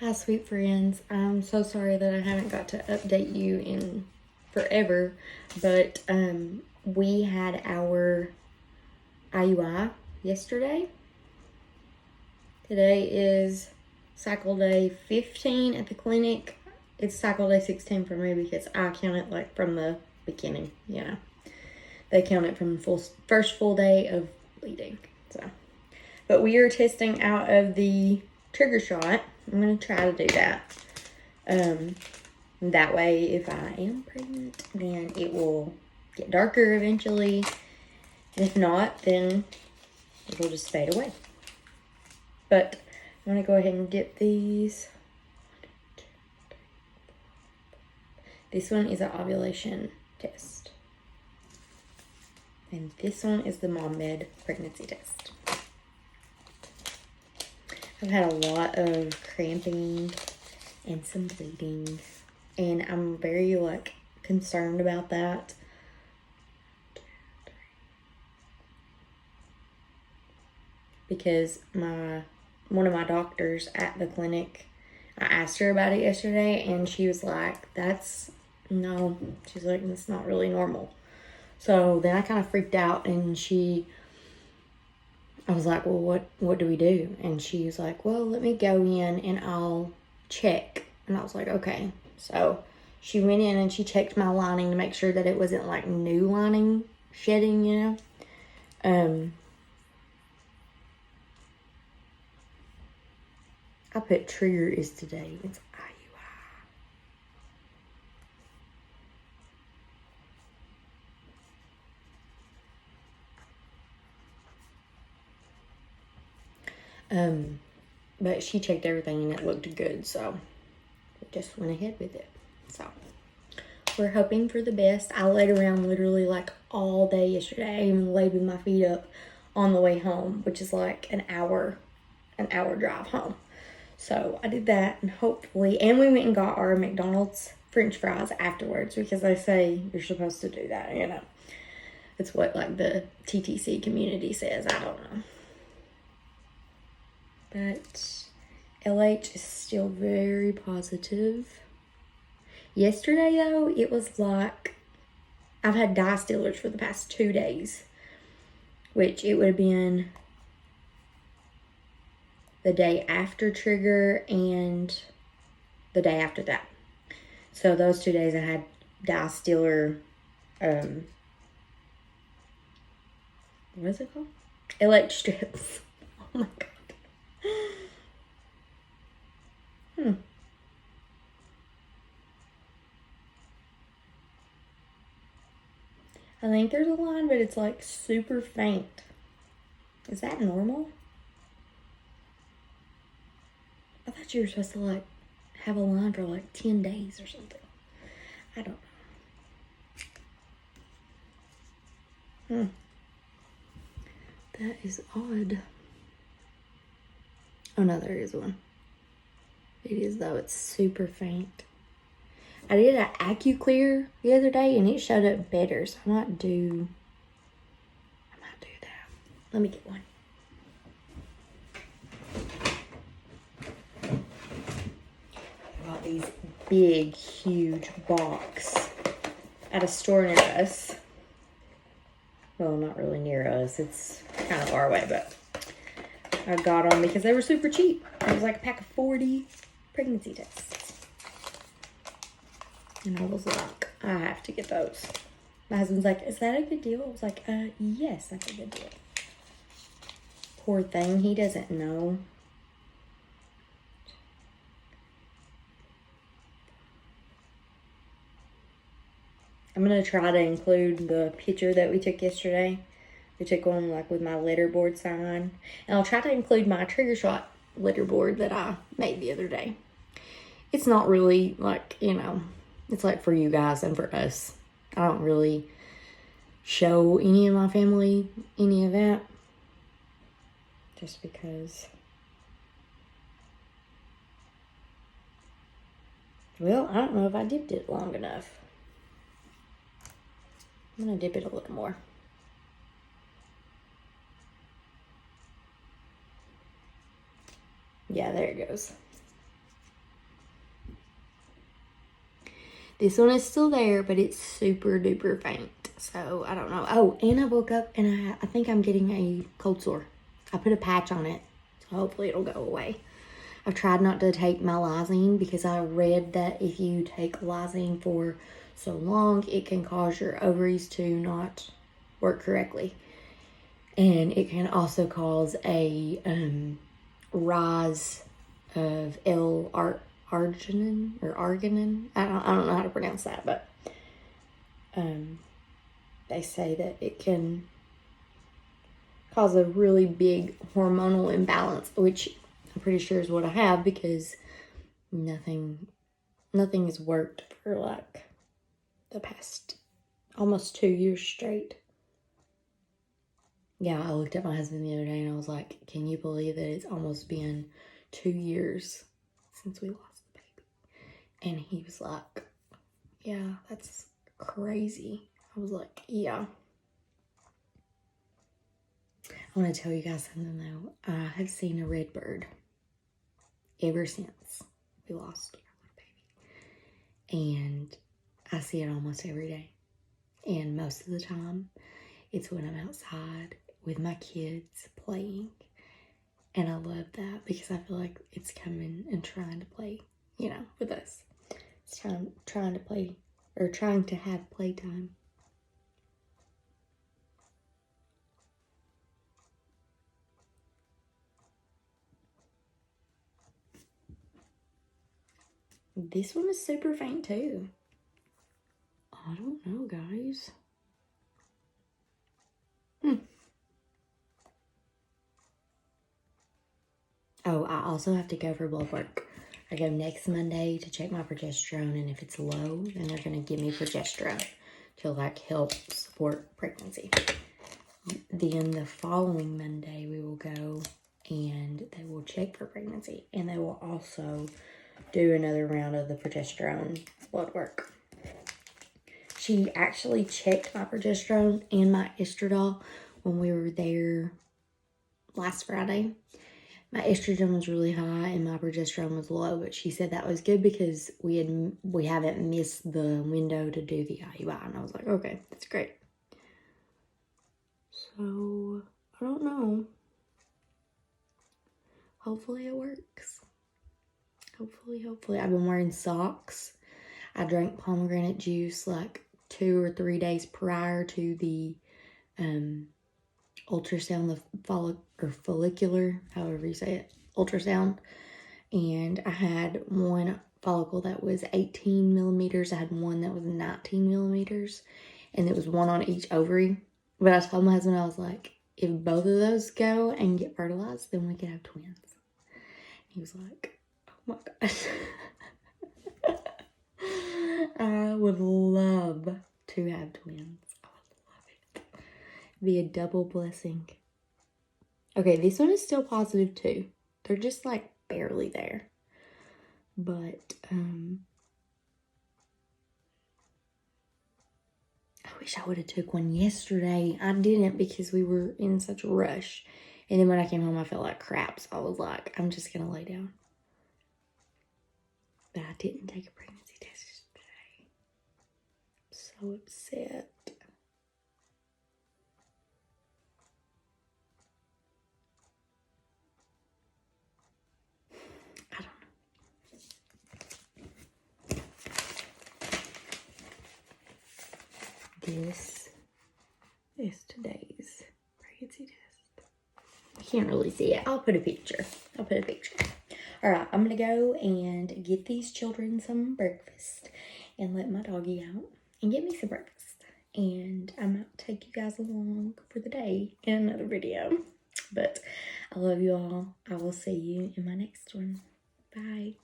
Hi, sweet friends. I'm so sorry that I haven't got to update you in forever, but we had our IUI yesterday. Today is cycle day 15 at the clinic. It's cycle day 16 for me because I count it like from the beginning, you know. They count it from the first full day of bleeding. But we are testing out of the trigger shot. I'm going to try to do that. That way, if I am pregnant, then it will get darker eventually. And if not, then it will just fade away. But I'm going to go ahead and get these. This one is an ovulation test. And this one is the Mom Med pregnancy test. I've had a lot of cramping and some bleeding, and I'm very concerned about that. Because one of my doctors at the clinic, I asked her about it yesterday, and she was like, no, she's like, that's not really normal. So then I kind of freaked out, and I was like, well, what do we do? And she was like, well, let me go in and I'll check. And I was like, okay. So she went in and she checked my lining to make sure that it wasn't like new lining shedding, you know. I put trigger is today. It's IUI. But she checked everything and it looked good, so we just went ahead with it. So we're hoping for the best. I laid around literally like all day yesterday. I even laid with my feet up on the way home, which is like an hour drive home. So I did that, and hopefully, and we went and got our McDonald's French fries afterwards because they say you're supposed to do that, you know. It's what like the TTC community says. I don't know. But LH is still very positive. Yesterday, though, it was like I've had distillers for the past 2 days, which it would have been the day after trigger and the day after that. So those 2 days I had distiller, what is it called? LH strips. Oh my God. I think there's a line, but it's like super faint. Is that normal? I thought you were supposed to like have a line for like 10 days or something. I don't know. That is odd. Oh no, there is one. It is though, it's super faint. I did an AccuClear the other day and it showed up better, so I might do that. Let me get one. I bought these big, huge box at a store near us. Well, not really near us. It's kind of far away, but I got them because they were super cheap. It was like a pack of 40 pregnancy tests. And I was like, I have to get those. My husband's like, is that a good deal? I was like, yes, that's a good deal. Poor thing, he doesn't know. I'm going to try to include the picture that we took yesterday. We took one like with my letterboard sign. And I'll try to include my trigger shot letterboard that I made the other day. It's not really like, you know, it's like for you guys and for us. I don't really show any of my family any of that. Just because. Well, I don't know if I dipped it long enough. I'm going to dip it a little more. Yeah, there it goes. This one is still there, but it's super duper faint. So, I don't know. Oh, and I woke up and I think I'm getting a cold sore. I put a patch on it, so hopefully it'll go away. I've tried not to take my lysine because I read that if you take lysine for so long, it can cause your ovaries to not work correctly. And it can also cause a rise of L-arginine or arginine. I don't know how to pronounce that, but they say that it can cause a really big hormonal imbalance, which I'm pretty sure is what I have because nothing has worked for like the past almost 2 years straight. Yeah, I looked at my husband the other day and I was like, can you believe that it's almost been 2 years since we lost the baby? And he was like, yeah, that's crazy. I was like, yeah. I want to tell you guys something though. I have seen a red bird ever since we lost our baby. And I see it almost every day. And most of the time, it's when I'm outside with my kids playing. And I love that because I feel like it's coming and trying to play, you know, with us. It's trying to play, or trying to have playtime. This one is super faint too. I don't know, guys. Oh, I also have to go for blood work. I go next Monday to check my progesterone, and if it's low, then they're going to give me progesterone to like help support pregnancy. Then the following Monday, we will go and they will check for pregnancy, and they will also do another round of the progesterone blood work. She actually checked my progesterone and my estradiol when we were there last Friday. My estrogen was really high and my progesterone was low, but she said that was good because we haven't missed the window to do the IUI, and I was like, okay, that's great. So I don't know. Hopefully it works. Hopefully. I've been wearing socks. I drank pomegranate juice like 2 or 3 days prior to the ultrasound, the follicular, however you say it, ultrasound. And I had one follicle that was 18 millimeters. I had one that was 19 millimeters. And it was one on each ovary. But I told my husband, I was like, if both of those go and get fertilized, then we could have twins. He was like, oh my gosh. I would love to have twins. I would love it. Be a double blessing. Okay, this one is still positive too. They're just like barely there. But I wish I would have took one yesterday. I didn't because we were in such a rush. And then when I came home, I felt like crap. So I was like, I'm just going to lay down. But I didn't take a pregnancy test yesterday. I'm so upset. I don't know. This is today's pregnancy test. You can't really see it. I'll put a picture. All right, I'm going to go and get these children some breakfast and let my doggy out and get me some breakfast. And I might take you guys along for the day in another video. But I love you all. I will see you in my next one. Bye.